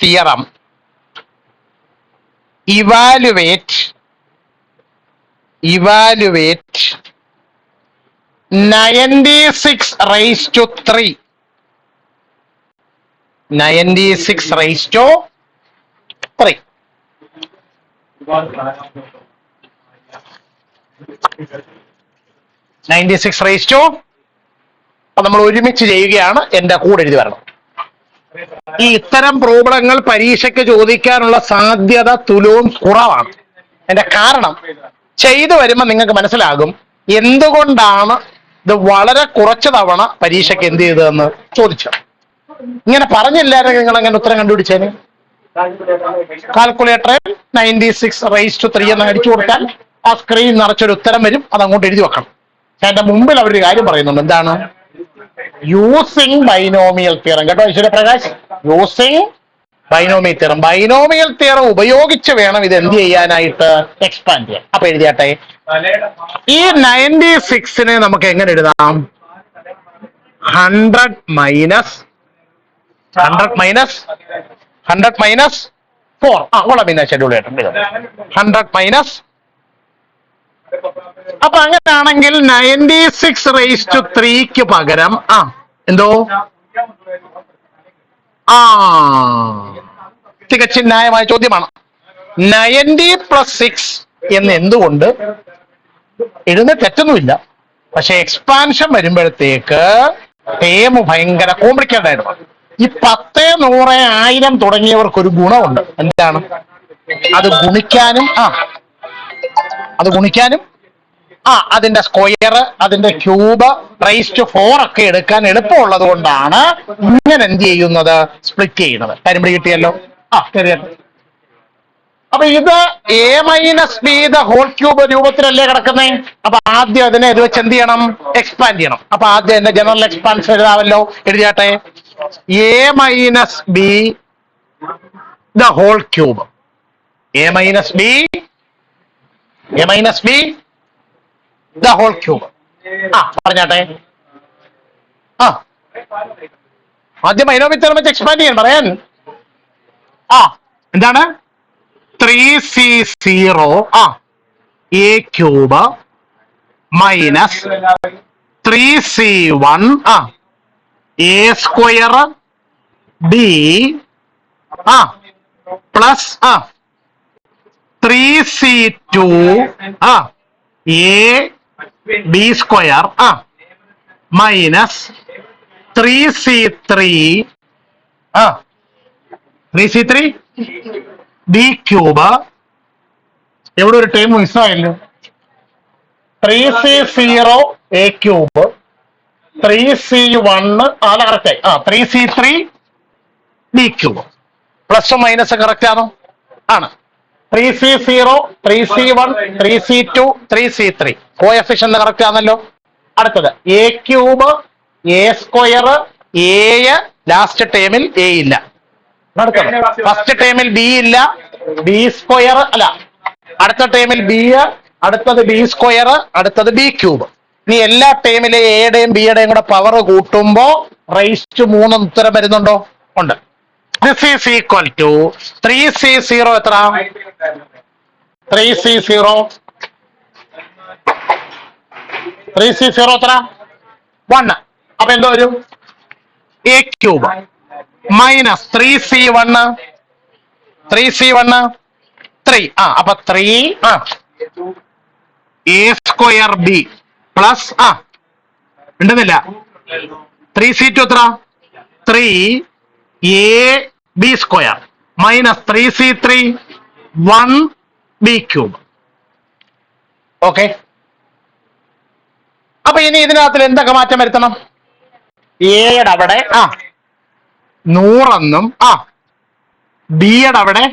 S1: theorem evaluate 96⁵. 96⁵. 96⁵. നമ്മൾ ഒരുമിച്ച് ചെയ്യുകയാണ്. എന്റെ കൂടെ എഴുതി വരണം. ഈ ഇത്തരം പ്രോബ്ലങ്ങൾ പരീക്ഷയ്ക്ക് ചോദിക്കാനുള്ള സാധ്യത തുലവും കുറവാണ്. എന്റെ കാരണം ചെയ്തു വരുമ്പോൾ നിങ്ങൾക്ക് മനസ്സിലാകും എന്തുകൊണ്ടാണ് ഇത് വളരെ കുറച്ച് തവണ പരീക്ഷയ്ക്ക് എന്ത് ചെയ്തതെന്ന് ചോദിച്ചത്. ഇങ്ങനെ പറഞ്ഞില്ലായിരുന്നു നിങ്ങൾ എങ്ങനെ ഉത്തരം കണ്ടുപിടിച്ചേന്? കാൽക്കുലേറ്ററിൽ 96⁵ എന്ന് അടിച്ചു കൊടുത്താൽ ആ സ്ക്രീൻ നിറച്ചൊരു ഉത്തരം വരും. അത് അങ്ങോട്ട് എഴുതി വെക്കണം. എന്റെ മുമ്പിൽ അവരൊരു കാര്യം പറയുന്നുണ്ട്. എന്താണ്? Using binomial theorem. കേട്ടോ Eswaraprakash? Using binomial theorem. Binomial theorem ഉപയോഗിച്ച് വേണം ഇത് എന്ത് ചെയ്യാനായിട്ട്? എക്സ്പാൻഡ് ചെയ്യാൻ. അപ്പൊ എഴുതിയാട്ടെ. ഈ 96നെ നമുക്ക് എങ്ങനെ എഴുതാം? 100 മൈനസ് 4. ഓളെ പിന്നെ ഷെഡ്യൂൾ ചെയ്തിട്ടുണ്ട്. 100 മൈനസ്. അപ്പൊ അങ്ങനെയാണെങ്കിൽ 96⁵ പകരം എന്തോ തികച്ചും ന്യായമായ ചോദ്യമാണ്. 90 + 6 എന്ന് എന്തുകൊണ്ട് എഴുതുന്ന തെറ്റൊന്നുമില്ല. പക്ഷെ എക്സ്പാൻഷൻ വരുമ്പോഴത്തേക്ക് ടേം ഭയങ്കര കോംപ്ലിക്കേറ്റഡ് ആയിരുന്നു. ഈ 10, 100, 1000 തുടങ്ങിയവർക്ക് ഒരു ഗുണമുണ്ട്. എന്താണ്? അത് ഗുണിക്കാനും അതിന്റെ സ്ക്വയർ, അതിന്റെ ക്യൂബ്, ⁴ ഒക്കെ എടുക്കാൻ എളുപ്പമുള്ളത് കൊണ്ടാണ് ഇങ്ങനെ എന്ത് ചെയ്യുന്നത്? സ്പ്ലിറ്റ് ചെയ്യുന്നത്. കരിമ്പടി കിട്ടിയല്ലോ. അപ്പൊ ഇത് a−b⁻³ രൂപത്തിലല്ലേ കിടക്കുന്നേ? അപ്പൊ ആദ്യം അതിനെ ഇത് വെച്ച് എന്ത് ചെയ്യണം? എക്സ്പാൻഡ് ചെയ്യണം. അപ്പൊ ആദ്യം എന്റെ ജനറൽ എക്സ്പാൻഷൻ എഴുതാമല്ലോ. എഴുതിയാട്ടെ. a−b⁻³ a−b⁻³ പറഞ്ഞാട്ടെ. ആദ്യം ബൈനോമിയൽ തിയറം വെച്ച് എക്സ്പാൻഡ് ചെയ്യാൻ പറയാൻ. എന്താണ്? 3c⁻³ a³ minus 3c⁻1 a² b plus 3c⁻2 ab² minus 3c⁻3 b³ എവിടെ ഒരു ടൈം മിസ്സായല്ലോ. 3c⁻⁴ a³ 3C1 അല്ല correct 3C3 B cube plus minus correct ആണോ? ആണ്. 3C0 3C1 3C2 3C3 coefficient correct ആണല്ലോ. അടുത്തത് A cube a square a last ടേമിൽ A ഇല്ല. അടുത്തത് ഫസ്റ്റ് ടേമിൽ ബി ഇല്ല, ബി സ്ക്വയർ അല്ല, അടുത്ത ടേമിൽ ബി, അടുത്തത് ബി സ്ക്വയർ, അടുത്തത് ബി ക്യൂബ്. ഇനി എല്ലാ ടേമിലെ എയുടെയും ബിയുടെയും കൂടെ പവർ കൂട്ടുമ്പോ റൈസ് ടു 3 ഉത്തരം വരുന്നുണ്ടോ? ഉണ്ട്. This is equal to 3C0 എത്ര? 3C0 എത്ര? 1. അപ്പൊ എന്തോ വരും? A cube minus 3C1 3. അപ്പൊ 3 എ സ്ക്വയർ ബി പ്ലസ് ഉണ്ടെന്നില്ല 3C2 എത്ര? 3 A B square minus 3C3 1 B cube. Okay. അപ്പൊ ഇനി ഇതിനകത്തിൽ എന്തൊക്കെ മാറ്റം വരുത്തണം? എയുടെ അവിടെ 100 എന്നും ബിയുടെ അവിടെ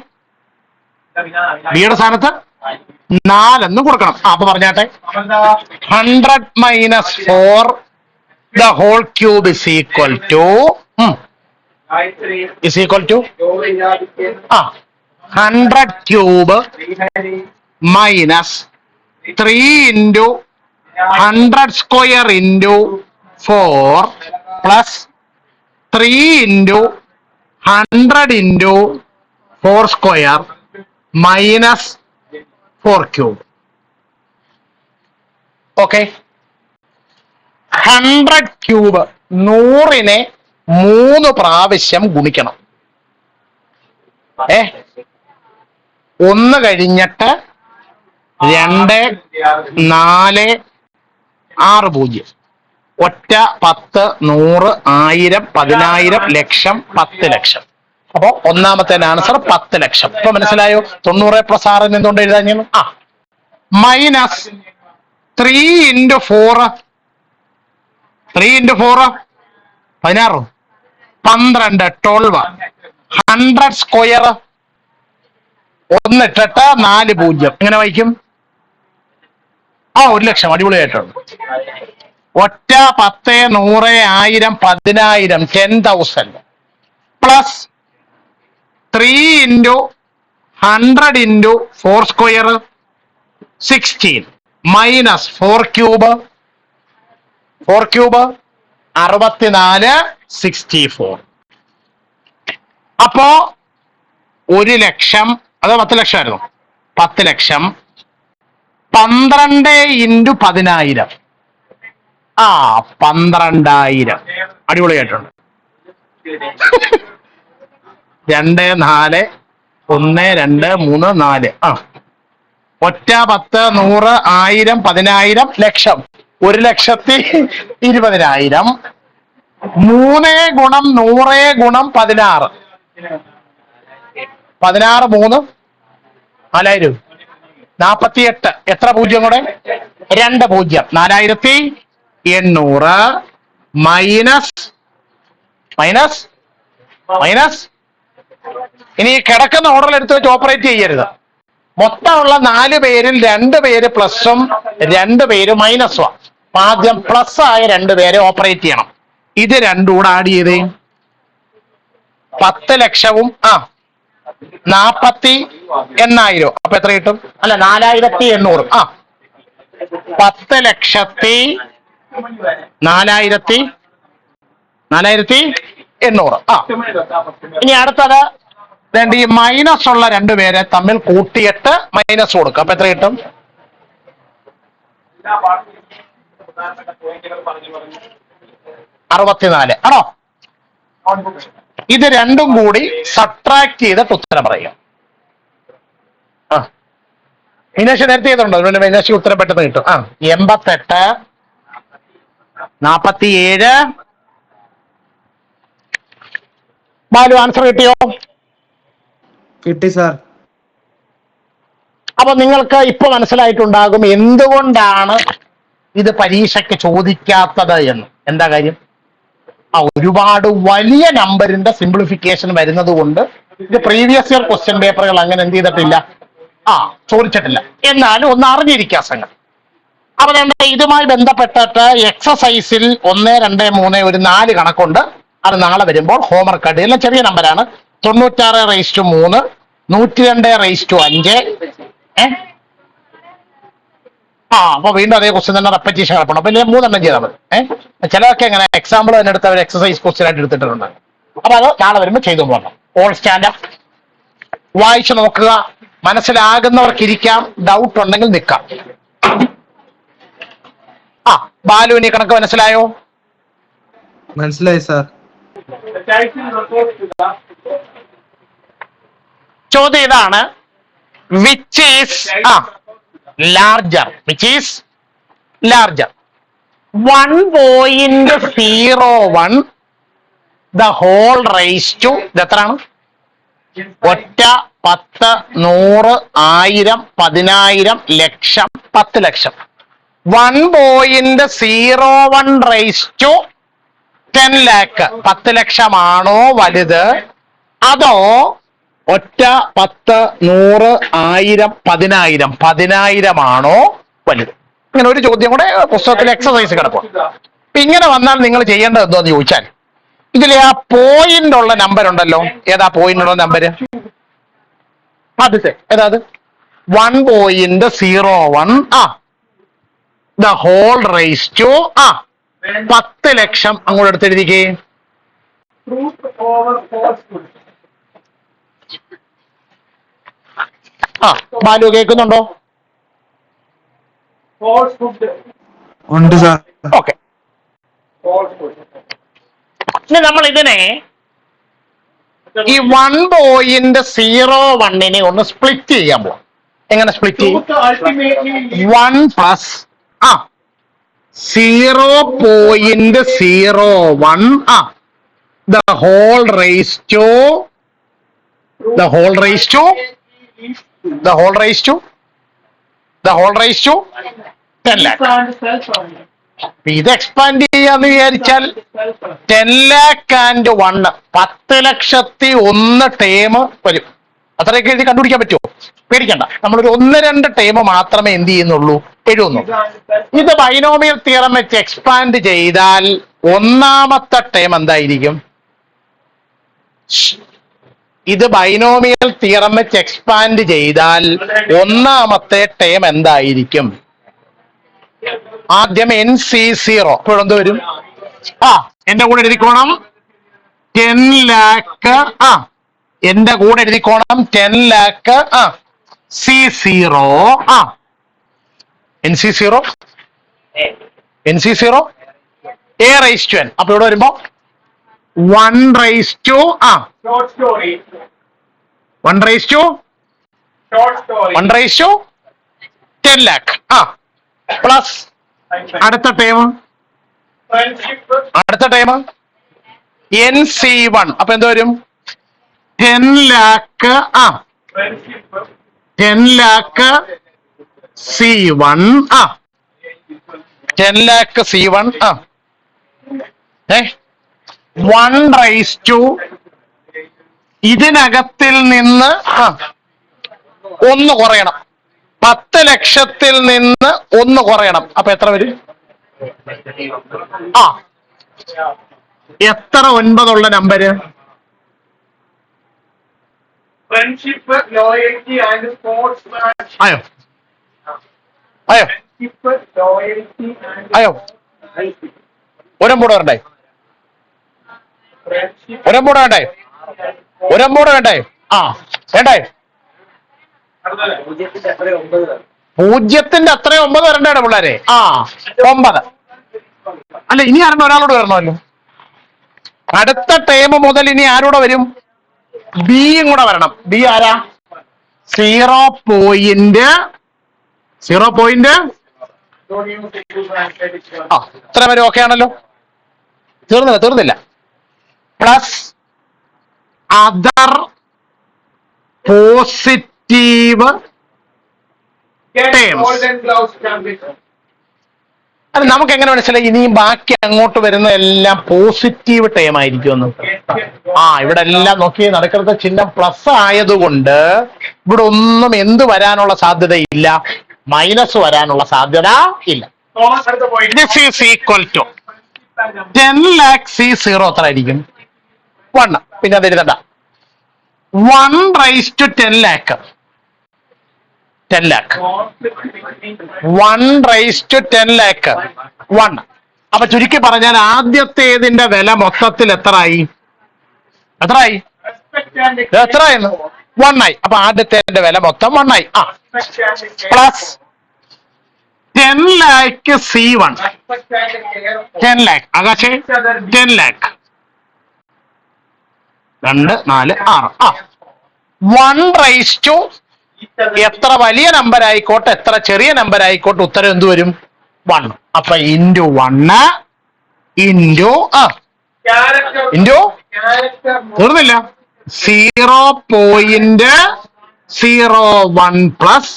S1: ബിയുടെ സ്ഥാനത്ത് 4 എന്നും കൊടുക്കണം. അപ്പൊ പറഞ്ഞാട്ടെ 100 minus 4 the whole cube is equal to 100 cube minus 3 into 100 square into 4 plus 3 into 100 into 4 square minus 4 cube. Okay. 100 cube 100നെ 3 പ്രാവശ്യം ഗുണിക്കണം. 1 കഴിഞ്ഞിട്ട് 2 4 6 0 ഒറ്റ 10 100 1000 10000 ലക്ഷം 10 ലക്ഷം. അപ്പോ ഒന്നാമത്തെ ആൻസർ 10 ലക്ഷം. ഇപ്പൊ മനസ്സിലായോ? 90 പ്ലസ് 6 എന്തുകൊണ്ട് എഴുതാൻ? മൈനസ് 3 ഇൻറ്റു 4 16 12 12 100 സ്ക്വയർ 1 ഇട്ടിട്ട് 4 0 എങ്ങനെ വായിക്കും? 1 ലക്ഷം. അടിപൊളിയായിട്ടുണ്ട്. ഒറ്റ 10 100 1000 10000 10,000 plus 3 into 100 into 4 square 16 minus 4 cube 64 64. അപ്പോ 1 ലക്ഷം അത് 10 ലക്ഷമായിരുന്നു. 10 ലക്ഷം 12 ഇൻറ്റു 10000 12000. അടിപൊളിയായിട്ടുണ്ട്. 2 4 1 2 3 4 ഒറ്റ 10 100 1000 10000 ലക്ഷം 1,20,000 3 ഗുണം 100 ഗുണം 16 16 3 4000 48. എത്ര പൂജ്യം കൂടെ? 2 0 4800 മൈനസ് ഇനി കിടക്കുന്ന ഓർഡറിൽ എടുത്ത് വെച്ച് ഓപ്പറേറ്റ് ചെയ്യരുത്. മൊത്തമുള്ള 4 പേരിൽ 2 പേര് പ്ലസും 2 പേര് മൈനസും. ആദ്യം പ്ലസ് ആയ 2 പേരെ ഓപ്പറേറ്റ് ചെയ്യണം. ഇത് രണ്ടും കൂടെ ആഡ് ചെയ്തേ 10 ലക്ഷവും 40,000. അപ്പൊ എത്ര കിട്ടും? അല്ല 4,800. 10 ലക്ഷത്തി 4,800. ഇനി അടുത്തത് ഈ മൈനസ് ഉള്ള 2 പേരെ തമ്മിൽ കൂട്ടിയിട്ട് മൈനസ് കൊടുക്കുക. അപ്പൊ എത്ര കിട്ടും? 64 ആണോ? ഇത് രണ്ടും കൂടി സബ്ട്രാക്ട് ചെയ്തിട്ട് ഉത്തരം പറയുക. മീനാക്ഷി നേരത്തെ ചെയ്തിട്ടുണ്ടോ? അതുകൊണ്ട് മീനാക്ഷി ഉത്തരം പെട്ടെന്ന് കിട്ടും. 88 47. ബാലു ആൻസർ കിട്ടിയോ?
S2: കിട്ടി സാർ.
S1: അപ്പൊ നിങ്ങൾക്ക് ഇപ്പൊ മനസ്സിലായിട്ടുണ്ടാകും എന്തുകൊണ്ടാണ് ഇത് പരീക്ഷയ്ക്ക് ചോദിക്കാത്തത് എന്ന്. എന്താ കാര്യം? ഒരുപാട് വലിയ നമ്പറിന്റെ സിംപ്ലിഫിക്കേഷൻ വരുന്നത് കൊണ്ട് ഇത് പ്രീവിയസ് ഇയർ ക്വസ്റ്റ്യൻ പേപ്പറുകൾ അങ്ങനെ എന്ത് ചെയ്തിട്ടില്ല, ചോദിച്ചിട്ടില്ല. എന്നാലും ഒന്ന് അറിഞ്ഞിരിക്കുക സംഗതി. അപ്പൊ ഇതുമായി ബന്ധപ്പെട്ടിട്ട് എക്സസൈസിൽ 1, 2, 3 ഒരു 4 കണക്കുണ്ട്. അത് നാളെ വരുമ്പോൾ ഹോംവർക്ക് ആയിട്ട്, എല്ലാം ചെറിയ നമ്പരാണ്. 96/3, 102/5. അപ്പൊ വീണ്ടും അതേ ക്വസ്റ്റ്യൻ തന്നെ റെപ്പറ്റീഷൻ കിടപ്പണം. അപ്പൊ 3 ചെയ്താൽ മതി. ചിലതൊക്കെ എങ്ങനെ എക്സാമ്പിൾ തന്നെ എടുത്ത് അവർ എക്സസൈസ് ക്വസ്റ്റ്യൻ ആയിട്ട് എടുത്തിട്ടുണ്ട്. അപ്പൊ അത് നാളെ വരുമ്പോൾ ചെയ്തു പോകണം. ഓൾ സ്റ്റാൻഡ് വായിച്ചു നോക്കുക. മനസ്സിലാകുന്നവർക്ക് ഇരിക്കാം, ഡൗട്ട് ഉണ്ടെങ്കിൽ നിൽക്കാം. ബാലുവിന് കണക്ക് മനസ്സിലായോ?
S2: മനസ്സിലായി സാർ.
S1: ചോദ്യം ഇതാണ്, which is larger, which is larger 1.01 the whole raised to എത്രയാണ്? 1, 10, 100, 1000, 10,000, ലക്ഷം, 10 ലക്ഷം. 1.01 raised to 10 lakh 10 ലക്ഷമാണോ വലുത്, അതോ 1, 10, 100, 1000, 10,000 10,000 ആണോ വലുത്? ഇങ്ങനെ ഒരു ചോദ്യം കൂടെ പുസ്തകത്തിൽ എക്സസൈസ് കിടക്കും. അപ്പൊ ഇങ്ങനെ വന്നാൽ നിങ്ങൾ ചെയ്യേണ്ടത് എന്തോന്ന് ചോദിച്ചാൽ, ഇതിലെ ആ പോയിന്റ് ഉള്ള നമ്പർ ഉണ്ടല്ലോ, ഏതാ പോയിന്റ് ഉള്ള നമ്പർ? ആദ്യത്തെ ഏതാ? 1.01 the whole raised to 10 ലക്ഷം അങ്ങോട്ട് എടുത്തെഴുതിക്കേ. ബാലു കേൾക്കുന്നുണ്ടോ?
S2: ഉണ്ട് സാർ.
S1: ഓക്കെ. ഇനി നമ്മൾ ഇതിനെ ഈ 1.01 ഒന്ന് സ്പ്ലിറ്റ് ചെയ്യാൻ പോവാം. എങ്ങനെ സ്പ്ലിറ്റ് ചെയ്യും? 1 plus 0.01 the whole raised to 10 lakh. ഇത് എക്സ്പാൻഡ് ചെയ്യാന്ന് വിചാരിച്ചാൽ 10 lakh and 1 10,01,000 ടേം വരും. അത്രയൊക്കെ എഴുതി കണ്ടുപിടിക്കാൻ പറ്റുമോ? പേടിക്കണ്ട, നമ്മളൊരു 1-2 ടേം മാത്രമേ എന്ത് ചെയ്യുന്നുള്ളൂ, എഴുതുന്നുള്ളൂ. ഇത് ബൈനോമിയൽ തിയറം വെച്ച് എക്സ്പാൻഡ് ചെയ്താൽ ഒന്നാമത്തെ ടേം എന്തായിരിക്കും? ഇത് ബൈനോമിയൽ തിയറം വെച്ച് എക്സ്പാൻഡ് ചെയ്താൽ ഒന്നാമത്തെ ടേം എന്തായിരിക്കും? ആദ്യം NC0 ഇപ്പോഴെന്ത് വരും? എന്റെ കൂടെ എഴുതിക്കോണം 10 lakh. എന്റെ കൂടെ എഴുതിക്കോണം 10 lakh C0 NC0 A raised to n. അപ്പൊ ഇവിടെ വരുമ്പോ 1 raised to 10 lakh പ്ലസ് അടുത്ത ടേം NC1. അപ്പൊ എന്ത് വരും? 10 lakh C1 10 lakh C1 1 raised to ഇതിനകത്തിൽ നിന്ന് 1 കുറയണം. 10 ലക്ഷത്തിൽ നിന്ന് 1 കുറയണം. അപ്പൊ എത്ര വരും? എത്ര 9 ഉള്ള number?
S3: Friendship, loyalty and sportsmanship.
S1: ആയോ? ഒരമ്പോട് വരണ്ടേ? ഒരമ്പോട് വേണ്ടേ? വേണ്ടേ? പൂജ്യത്തിന്റെ അത്ര 9 വരണ്ടേ പിള്ളേരെ? 9. അല്ല, ഇനി ആരുടെ ഒരാളോട് വരണമല്ലോ. അടുത്ത ടേം മുതൽ ഇനി ആരോടെ വരും? ബിയും കൂടെ വരണം. ബി ആരാ? 0.0. ഇത്ര വരെ ഓക്കെ ആണല്ലോ. തീർന്നില്ല. Plus other positive terms. അത് നമുക്ക് എങ്ങനെ മനസ്സിലായി ഇനിയും ബാക്കി അങ്ങോട്ട് വരുന്ന എല്ലാം പോസിറ്റീവ് ടൈം ആയിരിക്കുമെന്ന്? ഇവിടെ എല്ലാം നോക്കി നടക്കുന്ന ചിഹ്നം പ്ലസ് ആയതുകൊണ്ട് ഇവിടെ ഒന്നും എന്ത് വരാനുള്ള സാധ്യതയില്ല, മൈനസ് വരാനുള്ള സാധ്യത ഇല്ല. This is equal to 10 lakh C0 എത്ര ആയിരിക്കും? 1. പിന്നെ അത് എഴുതണ്ട. 1 raised to 10 lakh. 10 lakh. 1 raised to 10 lakh. 1. അപ്പൊ ചുരുക്കി പറഞ്ഞാൽ ആദ്യത്തേതിന്റെ വില മൊത്തത്തിൽ എത്രയായി? എത്രയായിരുന്നു? 1 ആയി. അപ്പൊ ആദ്യത്തേതിന്റെ വില മൊത്തം 1 ആയി. Plus 10 lakh C1. 10 lakh. ആകാശേ 10 lakh. 2, 4, 6. 1 raised to എത്ര വലിയ നമ്പർ ആയിക്കോട്ടെ എത്ര ചെറിയ നമ്പർ ആയിക്കോട്ടെ ഉത്തരം എന്ത് വരും? 1. അപ്പൊ ഇൻറ്റു 1 ഇൻറ്റു തീർന്നില്ല 0.01 പ്ലസ്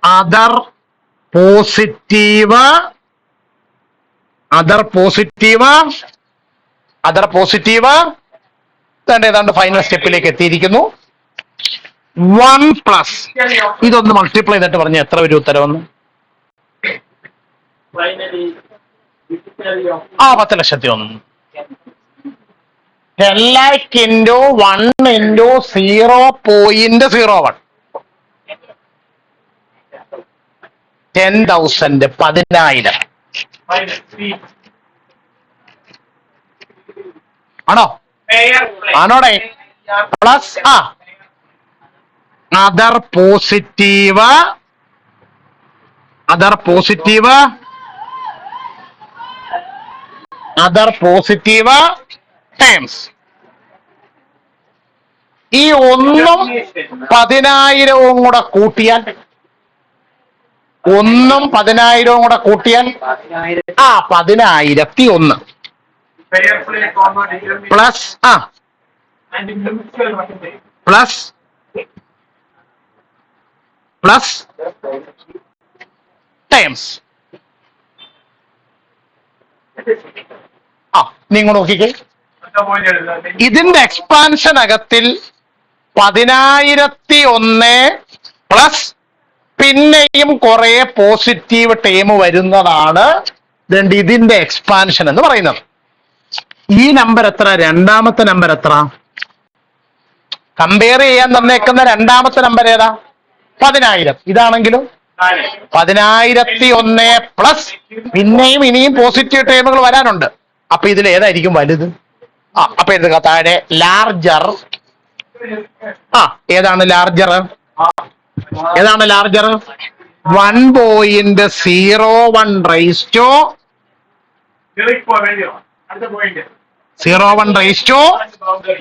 S1: അതർ പോസിറ്റീവ് ഏതാണ്ട് ഫൈനൽ സ്റ്റെപ്പിലേക്ക് എത്തിയിരിക്കുന്നു. 1 പ്ലസ് ഇതൊന്ന് മൾട്ടിപ്ലൈ ചെയ്തിട്ട് പറഞ്ഞ എത്ര വരും ഉത്തരവെന്ന്? 10,01,000. 10 lakh into 1 into 0.01. 10,000. 10,000 ആണോടെ? Plus other positive terms. ഈ 1ഉം 10,000 കൂടെ കൂട്ടിയാൽ 10,001 പ്ലസ് ടൈംസ്. നിങ്ങൾ നോക്കിക്കേ, ഇതിന്റെ എക്സ്പാൻഷൻ അകത്തിൽ 10,001 പ്ലസ് പിന്നെയും കുറെ പോസിറ്റീവ് ടേം വരുന്നതാണ് ഇതിന്റെ എക്സ്പാൻഷൻ എന്ന് പറയുന്നത്. ഈ നമ്പർ എത്ര? രണ്ടാമത്തെ നമ്പർ എത്ര? കമ്പയർ ചെയ്യാൻ തന്നേക്കുന്ന രണ്ടാമത്തെ നമ്പർ ഏതാ? 10,000. ഇതാണെങ്കിലും 10,001 പ്ലസ് പിന്നെയും ഇനിയും പോസിറ്റീവ് ടേമുകൾ വരാനുണ്ട്. അപ്പൊ ഇതിൽ ഏതായിരിക്കും വലുത്? അപ്പൊ എഴുതുക താഴെ ലാർജർ. ഏതാണ് ലാർജർ? 1.01 raised to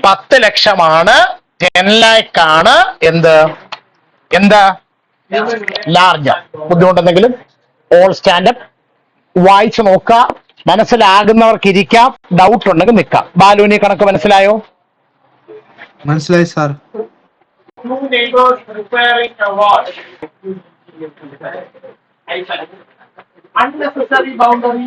S1: 10 ലക്ഷമാണ്. 10 lakh ആണ് എന്ത് ലാർജർ. ബുദ്ധിമുട്ടുണ്ടെങ്കിലും ഓൾ സ്റ്റാൻഡപ്പ് വായിച്ചു നോക്കുക. മനസ്സിലാകുന്നവർക്ക് ഇരിക്കാം, ഡൗട്ട് ഉണ്ടെങ്കിൽ നിൽക്കാം. ബാലുവിന് കണക്ക് മനസ്സിലായോ?
S2: മനസ്സിലായി sir.
S3: Two neighbors preparing a watch. Unnecessary boundary